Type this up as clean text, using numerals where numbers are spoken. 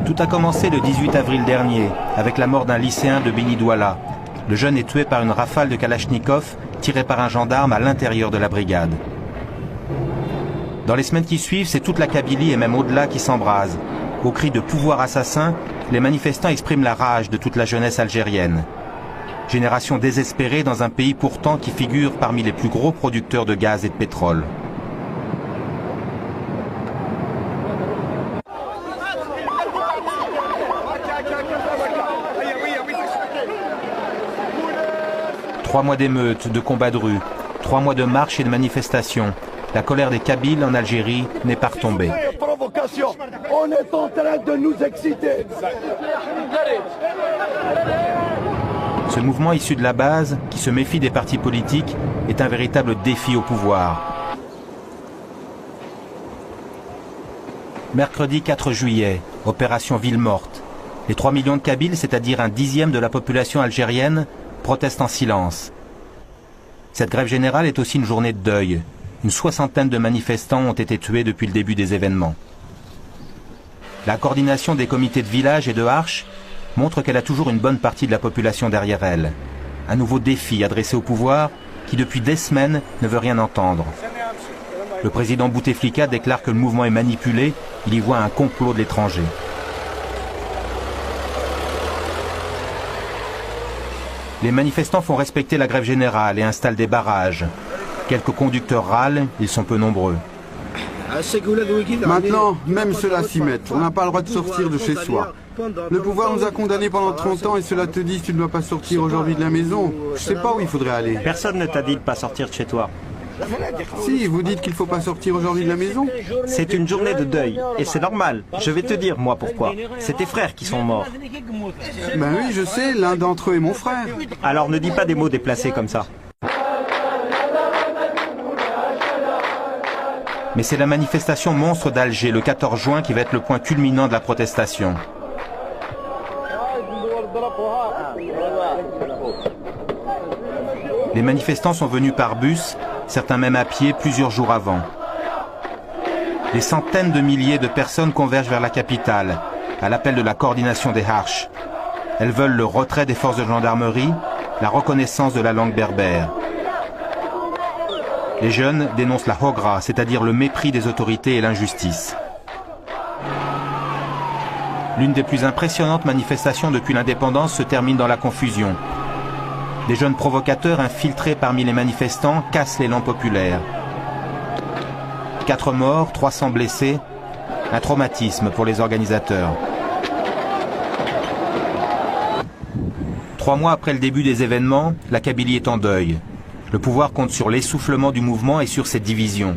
Tout a commencé le 18 avril dernier, avec la mort d'un lycéen de Beni Douala. Le jeune est tué par une rafale de Kalachnikov tirée par un gendarme à l'intérieur de la brigade. Dans les semaines qui suivent, c'est toute la Kabylie et même au-delà qui s'embrase. Au cri de pouvoir assassin, les manifestants expriment la rage de toute la jeunesse algérienne. Génération désespérée dans un pays pourtant qui figure parmi les plus gros producteurs de gaz et de pétrole. Trois mois d'émeutes, de combats de rue, 3 mois de marches et de manifestations. La colère des Kabyles en Algérie n'est pas retombée. On est en train de nous exciter. Ce mouvement issu de la base, qui se méfie des partis politiques, est un véritable défi au pouvoir. Mercredi 4 juillet, opération Ville morte. Les 3 millions de Kabyles, c'est-à-dire un dixième de la population algérienne, protestent en silence. Cette grève générale est aussi une journée de deuil. Une 60aine de manifestants ont été tués depuis le début des événements. La coordination des comités de village et de Harch montre qu'elle a toujours une bonne partie de la population derrière elle. Un nouveau défi adressé au pouvoir qui depuis des semaines ne veut rien entendre. Le président Bouteflika déclare que le mouvement est manipulé, il y voit un complot de l'étranger. Les manifestants font respecter la grève générale et installent des barrages. Quelques conducteurs râlent, ils sont peu nombreux. Maintenant, même ceux-là s'y mettent. On n'a pas le droit de sortir de chez soi. Le pouvoir nous a condamnés pendant 30 ans et cela te dit que tu ne dois pas sortir aujourd'hui de la maison. Je sais pas où il faudrait aller. Personne ne t'a dit de pas sortir de chez toi. Si, vous dites qu'il ne faut pas sortir aujourd'hui de la maison. C'est une journée de deuil, et c'est normal. Je vais te dire, moi, pourquoi. C'est tes frères qui sont morts. Ben oui, je sais, l'un d'entre eux est mon frère. Alors ne dis pas des mots déplacés comme ça. Mais c'est la manifestation monstre d'Alger le 14 juin qui va être le point culminant de la protestation. Les manifestants sont venus par bus, certains même à pied, plusieurs jours avant. Des centaines de milliers de personnes convergent vers la capitale, à l'appel de la coordination des Harch. Elles veulent le retrait des forces de gendarmerie, la reconnaissance de la langue berbère. Les jeunes dénoncent la hogra, c'est-à-dire le mépris des autorités et l'injustice. L'une des plus impressionnantes manifestations depuis l'indépendance se termine dans la confusion. Des jeunes provocateurs infiltrés parmi les manifestants cassent l'élan populaire. 4 morts, 300 blessés, un traumatisme pour les organisateurs. 3 mois après le début des événements, la Kabylie est en deuil. Le pouvoir compte sur l'essoufflement du mouvement et sur ses divisions.